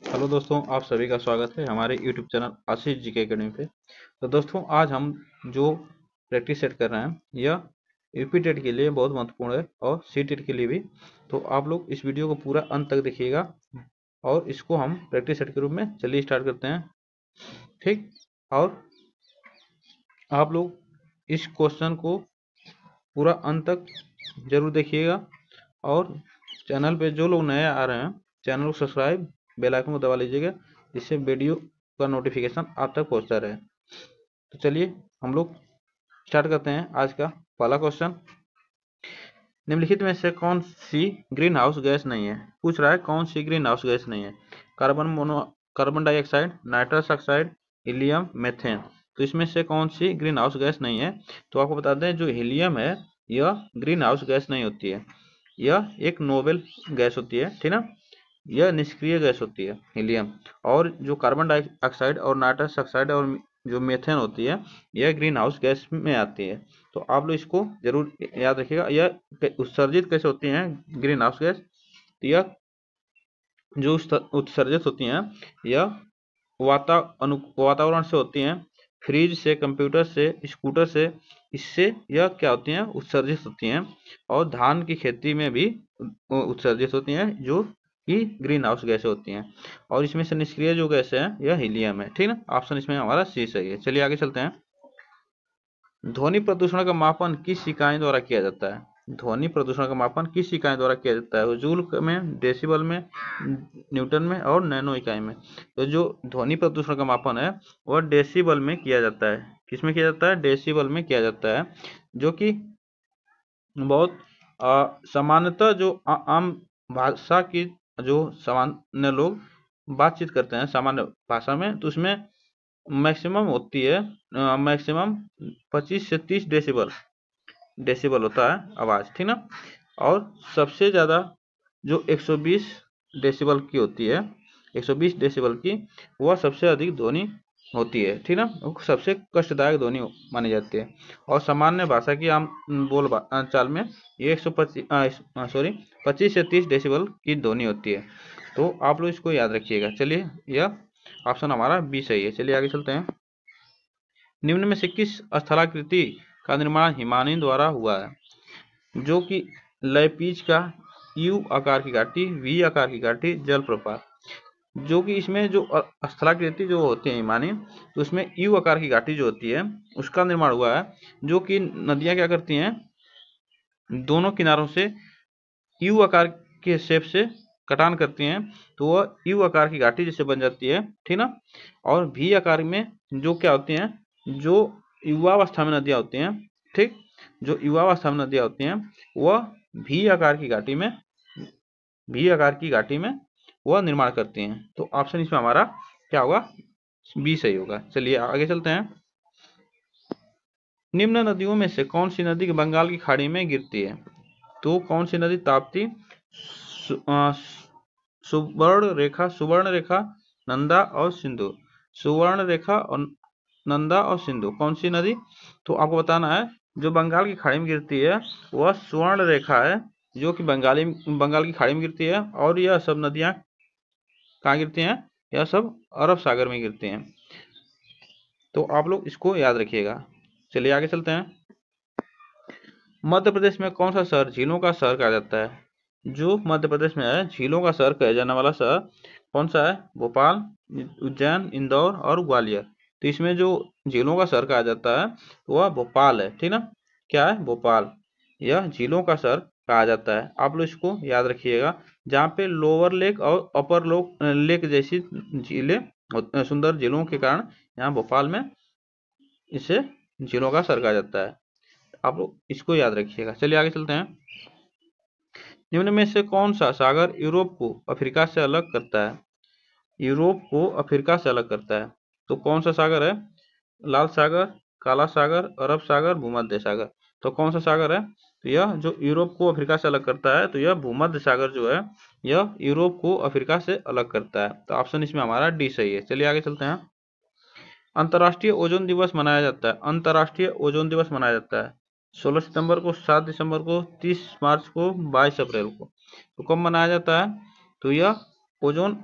Hello दोस्तों, आप सभी का स्वागत है हमारे यूट्यूब चैनल आशीष जी के अकेडमी पे। तो दोस्तों, आज हम जो प्रैक्टिस सेट कर रहे हैं यह यूपी टेट के लिए बहुत महत्वपूर्ण है और सी टेट के लिए भी। तो आप लोग इस वीडियो को पूरा अंत तक देखिएगा और इसको हम प्रैक्टिस सेट के रूप में चलिए स्टार्ट करते हैं। ठीक। और आप लोग इस क्वेश्चन को पूरा अंत तक जरूर देखिएगा और चैनल पे जो लोग नए आ रहे हैं चैनल को सब्सक्राइब, बेल आइकन को दबा लीजिएगा जिससे वीडियो का नोटिफिकेशन आप तक पहुंचता रहे। तो चलिए हम लोग स्टार्ट करते हैं आज का पहला क्वेश्चन। निम्नलिखित में से कौन सी ग्रीन हाउस गैस नहीं है? पूछ रहा है कौन सी ग्रीन हाउस गैस नहीं है। Carbon dioxide, nitrous oxide, helium, methane. तो इसमें से कौन सी ग्रीन हाउस गैस नहीं है? तो आपको बता दें, जो हीलियम है यह ग्रीन हाउस गैस नहीं होती है। यह एक नोबेल गैस होती है, ठीक ना। यह निष्क्रिय गैस होती है हीलियम। और जो कार्बन डाइऑक्साइड और नाइट्रस ऑक्साइड और जो मेथेन होती है यह ग्रीन हाउस गैस में आती है। तो आप लोग इसको जरूर याद रखिएगा। यह उत्सर्जित कैसे होती हैं ग्रीन हाउस गैस? तो यह जो उत्सर्जित होती हैं यह वातावरण से होती हैं, फ्रिज से, कंप्यूटर से, स्कूटर से। इससे यह क्या होती हैं? उत्सर्जित होती हैं। और धान की खेती में भी उत्सर्जित होती हैं जो कि ग्रीन हाउस गैसें होती हैं। और इसमें से निष्क्रिय जो गैस है यह हीलियम है, ठीक ना। ऑप्शन इसमें हमारा सी सही है। चलिए आगे चलते हैं। ध्वनि प्रदूषण का मापन किस इकाई द्वारा किया जाता है? ध्वनि प्रदूषण का मापन किस इकाई द्वारा किया जाता है? जूल में, डेसिबल में, न्यूटन में और नैनो इकाई में। तो जो ध्वनि प्रदूषण का मापन है वह डेसिबल में किया जाता है। किसमें किया जाता है? डेसिबल में किया जाता है। जो कि बहुत सामान्यतः जो आम भाषा की जो सामान्य लोग बातचीत करते हैं सामान्य भाषा में, तो उसमें मैक्सिमम होती है, मैक्सिमम 25 से 30 डेसिबल होता है आवाज़, ठीक ना। और सबसे ज़्यादा जो 120 डेसिबल की होती है, 120 डेसिबल की, वह सबसे अधिक ध्वनि होती है, ठीक ना। वो सबसे कष्टदायक ध्वनि मानी जाती है। और सामान्य भाषा की आम चाल में ये 25 से 30 डेसिबल की ध्वनि होती है। तो आप लोग इसको याद रखिएगा। चलिए, यह ऑप्शन हमारा बी सही है। चलिए आगे चलते हैं। निम्न में से किस स्थलाकृति का निर्माण हिमानी द्वारा हुआ है? जो कि लयपीज का, यू आकार की घाटी, वी आकार की घाटी, जलप्रपात। जो कि इसमें जो स्थलाकृति जो होती है हिमानी, तो उसमें यू आकार की घाटी जो होती है उसका निर्माण हुआ है। जो कि नदियां क्या करती हैं, दोनों किनारों से यू आकार के शेप से कटान करती हैं, तो वह यू आकार की घाटी जैसे बन जाती है, ठीक ना। और भी आकार में जो क्या होती हैं, जो युवावस्था में नदियां होती हैं, ठीक, जो युवावस्था में नदियां होती हैं वह भी आकार की घाटी में, वह निर्माण करती हैं। तो ऑप्शन इसमें हमारा क्या होगा? बी सही होगा। चलिए आगे चलते हैं। निम्न नदियों में से कौन सी नदी बंगाल की खाड़ी में गिरती है? तो कौन सी नदी? ताप्ती, सुवर्ण रेखा, नंदा और सिंधु। सुवर्ण रेखा और नंदा और सिंधु कौन सी नदी? तो आपको बताना है जो बंगाल की खाड़ी में गिरती है वह सुवर्ण रेखा है, जो कि बंगाल की खाड़ी में गिरती है। और यह सब नदियां कहाँ गिरती हैं? यह सब अरब सागर में गिरती हैं। तो आप लोग इसको याद रखिएगा। चलिए आगे चलते हैं। मध्य प्रदेश में कौन सा शहर झीलों का शहर कहा जाता है? जो मध्य प्रदेश में है झीलों का शहर कहा जाने वाला शहर कौन सा है? भोपाल, उज्जैन, इंदौर और ग्वालियर। तो इसमें जो झीलों का शहर कहा जाता है वह भोपाल है, ठीक ना। क्या है? भोपाल। यह झीलों का शहर कहा जाता है। आप लोग इसको याद रखिएगा। जहाँ पे लोअर लेक और अपर लेक जैसी झीलें, सुंदर झीलों के कारण यहाँ भोपाल में इसे झीलों का शहर कहा जाता है। आप लोग इसको याद रखिएगा। चलिए आगे चलते हैं। निम्न में से कौन सा सागर यूरोप को अफ्रीका से अलग करता है? यूरोप को अफ्रीका से अलग करता है। तो कौन सा सागर है? लाल सागर, काला सागर, अरब सागर, भूमध्य सागर। तो कौन सा सागर है? तो यह जो यूरोप को अफ्रीका से अलग करता है, तो यह भूमध्य सागर जो है यह यूरोप को अफ्रीका से अलग करता है। तो ऑप्शन इसमें हमारा डी सही है। चलिए आगे चलते हैं। अंतर्राष्ट्रीय ओजोन दिवस मनाया जाता है। अंतर्राष्ट्रीय ओजोन दिवस मनाया जाता है 16 सितंबर को, 7 दिसंबर को, 30 मार्च को, 22 अप्रैल को। तो कब मनाया जाता है? तो यह ओजोन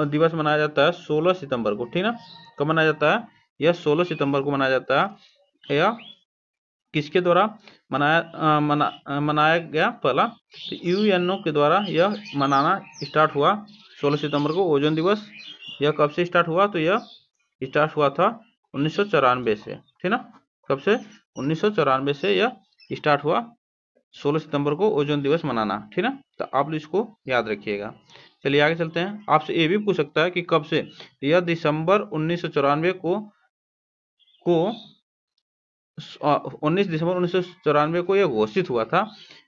दिवस मनाया जाता है 16 सितंबर को, ठीक ना। कब मनाया जाता है? यह 16 सितंबर को मनाया जाता है। यह किसके द्वारा मनाया गया? पहला तो यूएनओ के द्वारा यह मनाना स्टार्ट हुआ 16 सितंबर को, ओजोन दिवस। यह कब से स्टार्ट हुआ? तो यह स्टार्ट हुआ था 1994 से, ठीक ना। कब से? 1994 से यह स्टार्ट हुआ 16 सितंबर को ओजोन दिवस मनाना, ठीक ना। तो आप लोग इसको याद रखिएगा। चलिए आगे चलते हैं। आपसे ये भी पूछ सकता है कि कब से? यह दिसंबर 1994 को 19 दिसंबर 1994 को यह घोषित हुआ था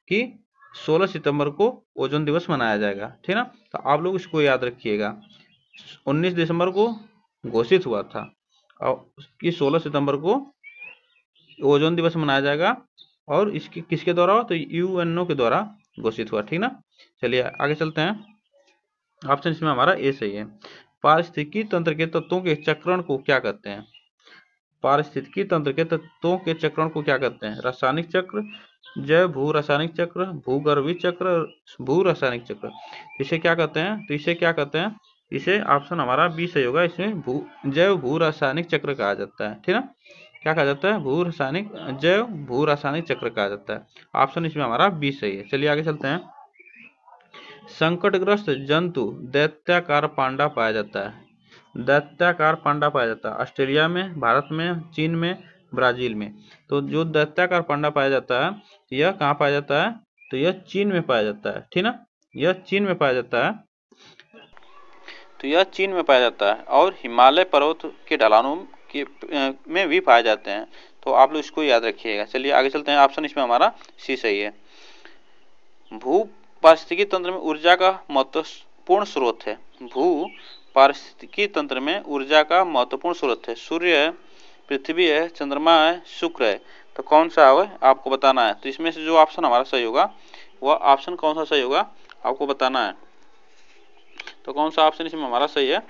कि 16 सितंबर को ओजोन दिवस मनाया जाएगा, ठीक ना। तो आप लोग इसको याद रखिएगा। 19 दिसंबर को घोषित हुआ था और कि 16 सितंबर को ओजोन दिवस मनाया जाएगा, और इसके किसके द्वारा? तो यूएनओ के द्वारा घोषित हुआ, ठीक ना। चलिए आगे चलते हैं। ऑप्शन इसमें हमारा ए सही है। पारिस्थितिकी तंत्र के तत्वों के चक्रण को क्या कहते हैं? पारिस्थितिकी तंत्र के तत्वों के चक्रण को क्या कहते हैं? रासायनिक चक्र, जैव भू रासायनिक चक्र, भूगर्भीय चक्र, भू रासायनिक चक्र। इसे क्या कहते हैं? तो इसे क्या कहते हैं? इसे ऑप्शन हमारा बी सही होगा। इसमें जैव भू रासायनिक चक्र कहा जाता है, ठीक ना। क्या कहा जाता है? जैव भू रासायनिक चक्र कहा जाता है। ऑप्शन इसमें हमारा बी सही है। चलिए आगे चलते हैं। संकटग्रस्त जंतु दैत्याकार पांडा पाया जाता है। दैत्याकार पांडा पाया जाता है ऑस्ट्रेलिया में, भारत में, चीन में, ब्राजील में। तो जो दैत्याकार पांडा पाया जाता है यह कहाँ पाया जाता है? तो यह चीन में पाया जाता है, ठीक ना। यह चीन में पाया जाता है। तो यह चीन में पाया जाता है और हिमालय पर्वत के ढलानों के में भी पाए जाते हैं। तो आप लोग इसको याद रखिएगा। चलिए आगे चलते हैं। ऑप्शन इसमें हमारा सी सही है। भू पारिस्थितिकी तंत्र में ऊर्जा का महत्वपूर्ण स्रोत है। भू पारिस्थितिकी तंत्र में ऊर्जा का महत्वपूर्ण स्रोत है। सूर्य है, पृथ्वी है, चंद्रमा है, शुक्र है। तो कौन सा है आपको बताना है। तो इसमें से जो ऑप्शन हमारा सही होगा वह ऑप्शन कौन सा सही होगा आपको बताना है। तो कौन सा ऑप्शन इसमें हमारा सही है?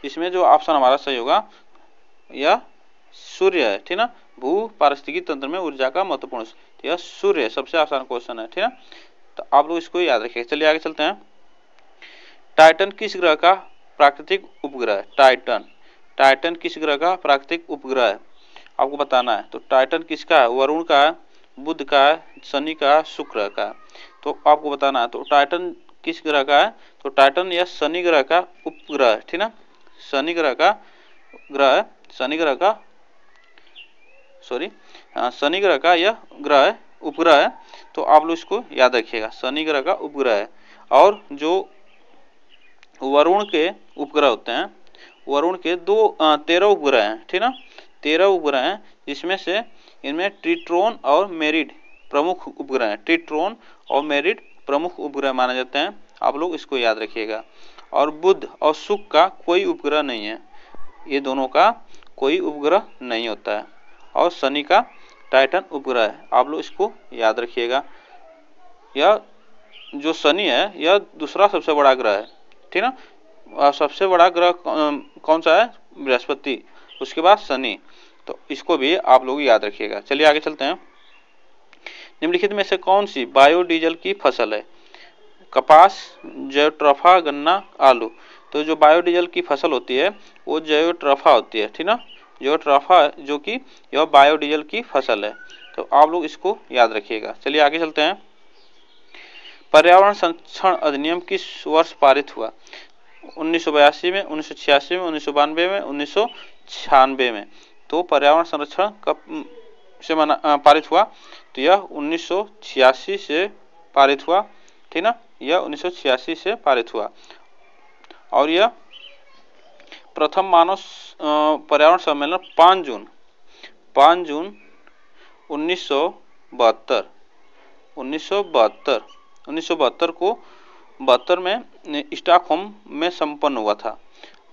इसमें जो ऑप्शन हमारा सही होगा यह सूर्य है, ठीक ना। भू पारिस्थितिकी तंत्र में ऊर्जा का महत्वपूर्ण, यह सूर्य है। सबसे आसान क्वेश्चन है, ठीक ना। तो आप लोग इसको याद रखिए। चलिए आगे चलते हैं। टाइटन किस ग्रह का प्राकृतिक उपग्रह है? टाइटन किस ग्रह का प्राकृतिक उपग्रह है आपको बताना है। तो टाइटन किसका है? वरुण का है, बुध का है, शनि का है, शुक्र का है। तो आपको बताना है। तो टाइटन किस ग्रह का है? तो टाइटन यह शनि ग्रह का उपग्रह है, ठीक ना। शनि ग्रह का ग्रह है, शनि ग्रह का यह ग्रह है, उपग्रह है। तो आप लोग इसको याद रखिएगा। शनि ग्रह का उपग्रह है। और जो वरुण के उपग्रह होते हैं, वरुण के 13 उपग्रह हैं, ठीक ना। 13 उपग्रह हैं, जिसमें से इनमें ट्रिटोन और मेरिड प्रमुख उपग्रह हैं। ट्रिटोन और मेरिड प्रमुख उपग्रह माने जाते हैं। आप लोग इसको याद रखिएगा। और बुध और शुक्र का कोई उपग्रह नहीं है। ये दोनों का कोई उपग्रह नहीं होता है। और शनि का टाइटन उपग्रह है। आप लोग इसको याद रखिएगा। यह जो शनि है यह दूसरा सबसे बड़ा ग्रह है, ठीक ना। सबसे बड़ा ग्रह कौन सा है? बृहस्पति, उसके बाद शनि। तो इसको भी आप लोग याद रखिएगा। चलिए आगे चलते हैं। निम्नलिखित में से कौन सी बायोडीजल की फसल है? कपास, जैवट्रफा, गन्ना, आलू। तो जो बायोडीजल की फसल होती है वो जैवट्रफा होती है, ठीक ना। जैवट्रफा जो कि यह बायोडीजल की फसल है। तो आप लोग इसको याद रखिएगा। चलिए आगे चलते हैं। पर्यावरण संरक्षण अधिनियम किस वर्ष पारित हुआ? 1982 में, 1986 में, 1992 में, 1996 में। तो पर्यावरण संरक्षण कब से पारित हुआ? तो यह 1986 से पारित हुआ, ठीक ना। यह 1986 से पारित हुआ। और यह प्रथम मानव पर्यावरण सम्मेलन 5 जून 1972 को 72 में स्टॉकहोम में संपन्न हुआ था,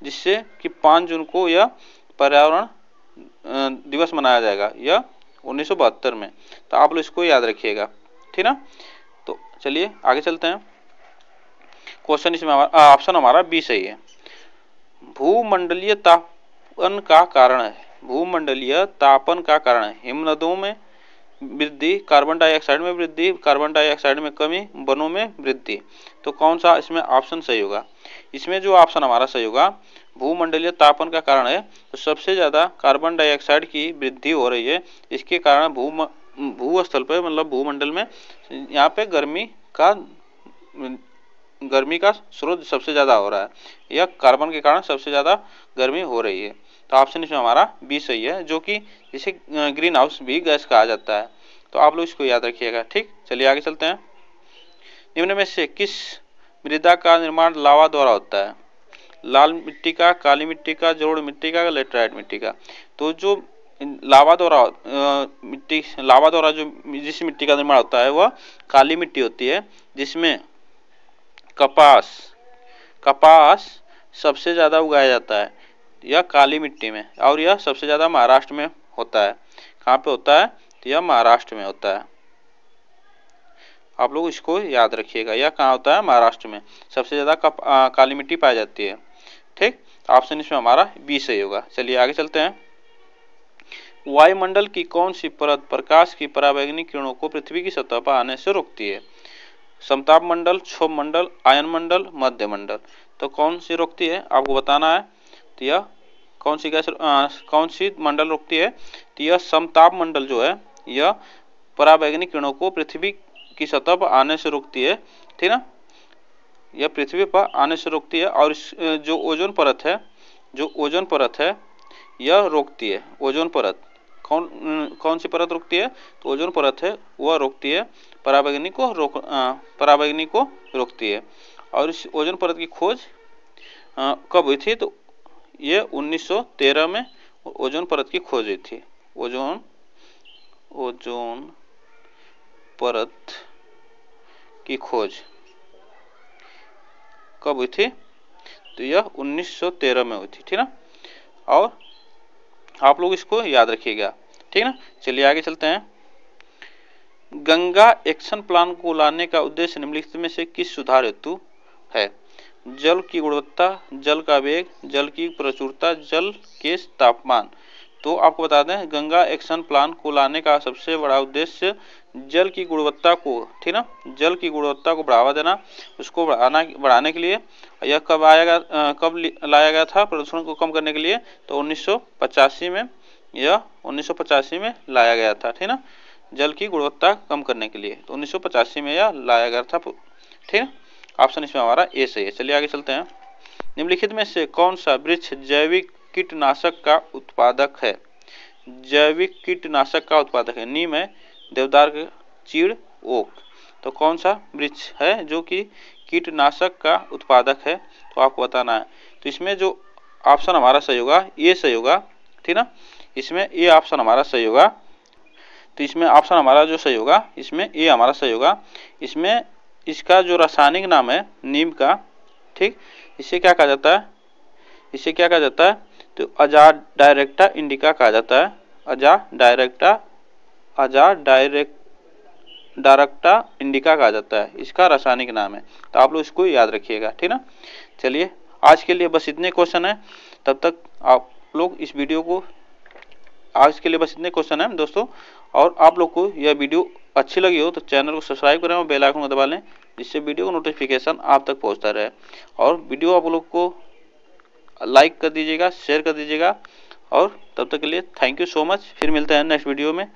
जिससे कि 5 जून को यह पर्यावरण दिवस मनाया जाएगा, यह 1972 में। तो आप लोग इसको याद रखिएगा, ठीक ना। तो चलिए आगे चलते हैं। क्वेश्चन इसमें ऑप्शन हमारा बी सही है। भूमंडलीय तापन का कारण है। भूमंडलीय तापन का कारण है हिमनदों में वृद्धि, कार्बन डाइऑक्साइड में वृद्धि, कार्बन डाइऑक्साइड में कमी, वनों में वृद्धि। तो कौन सा इसमें ऑप्शन सही होगा? इसमें जो ऑप्शन हमारा सही होगा, भूमंडलीय तापन का कारण है, तो सबसे ज़्यादा कार्बन डाइऑक्साइड की वृद्धि हो रही है। इसके कारण भूस्थल पर मतलब भूमंडल में यहाँ पे गर्मी का स्रोत सबसे ज़्यादा हो रहा है, यह कार्बन के कारण सबसे ज़्यादा गर्मी हो रही है। तो ऑप्शन इसमें हमारा बी सही है, जो कि जिसे ग्रीन हाउस भी गैस कहा जाता है। तो आप लोग इसको याद रखिएगा। ठीक, चलिए आगे चलते हैं। निम्न में से किस मृदा का निर्माण लावा द्वारा होता है? लाल मिट्टी का, काली मिट्टी का, जलोढ़ मिट्टी का, लेटराइट मिट्टी का। तो जो लावा द्वारा जो जिस मिट्टी का निर्माण होता है वह काली मिट्टी होती है, जिसमें कपास सबसे ज़्यादा उगाया जाता है, यह काली मिट्टी में, और यह सबसे ज़्यादा महाराष्ट्र में होता है। कहाँ पे होता है? तो यह महाराष्ट्र में होता है। आप लोग इसको याद रखिएगा, यह कहाँ होता है? महाराष्ट्र में सबसे ज़्यादा काली मिट्टी पाई जाती है। ठीक, ऑप्शन इसमें हमारा बी सही होगा। चलिए आगे चलते हैं। वायुमंडल की कौन सी परत प्रकाश की पराबैंगनी किरणों को पृथ्वी की सतह पर आने से रोकती है? समताप मंडल, क्षोभ मंडल, आयन मंडल, मध्य मंडल। तो कौन सी रोकती है आपको बताना है। तो यह कौन सी मंडल रोकती है? तो यह समताप मंडल जो है यह पराबैंगनी किरणों को पृथ्वी की सतह पर आने से रोकती है। ठीक ना, यह पृथ्वी पर आने से रोकती है। और जो ओजोन परत है यह रोकती है। ओजोन परत कौन सी परत रोकती है? तो ओजोन परत है वह रोकती है, पराबैंगनी को रोकती है। और इस ओजोन परत की खोज कब हुई थी? तो ये 1913 में ओजोन परत की खोज हुई थी। ओजोन परत की खोज कब हुई थी? तो यह 1913 में हुई थी। ठीक ना, और आप लोग इसको याद रखिएगा। ठीक ना, चलिए आगे चलते हैं। गंगा एक्शन प्लान को लाने का उद्देश्य निम्नलिखित में से किस सुधार हेतु है? जल की गुणवत्ता, जल का वेग, जल की प्रचुरता, जल के तापमान। तो आपको बता दें, गंगा एक्शन प्लान को लाने का सबसे बड़ा उद्देश्य जल की गुणवत्ता को, ठीक ना, जल की गुणवत्ता को बढ़ावा देना, उसको बढ़ाने के लिए। यह कब लाया गया था प्रदूषण को कम करने के लिए? तो 1985 में, यह 1985 में लाया गया था। ठीक ना, जल की गुणवत्ता कम करने के लिए, तो 1985 में यह लाया गया था। ठीक है, ऑप्शन इसमें हमारा ए सही है। चलिए आगे चलते हैं। निम्नलिखित में से कौन सा वृक्ष जैविक कीटनाशक का उत्पादक है? जैविक कीटनाशक का उत्पादक है। नीम है, देवदार, चीड़, ओक। तो कौन सा वृक्ष है जो कि कीटनाशक का उत्पादक है? तो आपको बताना है। तो इसमें जो ऑप्शन हमारा सही होगा ये सही होगा। ठीक ना, इसमें ए ऑप्शन हमारा सही होगा। तो इसमें ऑप्शन हमारा जो सही होगा, इसमें ए हमारा सही होगा। इसमें इसका जो रासायनिक नाम है नीम का, ठीक, इसे क्या कहा जाता है? इसे क्या कहा जाता है? तो अजाडायरेक्टा इंडिका कहा जाता है। अजाडायरेक्टा इंडिका कहा जाता है, इसका रासायनिक नाम है। तो आप लोग इसको याद रखिएगा। ठीक ना, चलिए आज के लिए बस इतने क्वेश्चन है। तब तक आप लोग इस वीडियो को, आज के लिए बस इतने क्वेश्चन हैं दोस्तों। और आप लोग को यह वीडियो अच्छी लगी हो तो चैनल को सब्सक्राइब करें और बेल आइकन को दबा लें, जिससे वीडियो का नोटिफिकेशन आप तक पहुंचता रहे। और वीडियो आप लोग को लाइक कर दीजिएगा, शेयर कर दीजिएगा। और तब तक के लिए थैंक यू सो मच। फिर मिलते हैं नेक्स्ट वीडियो में।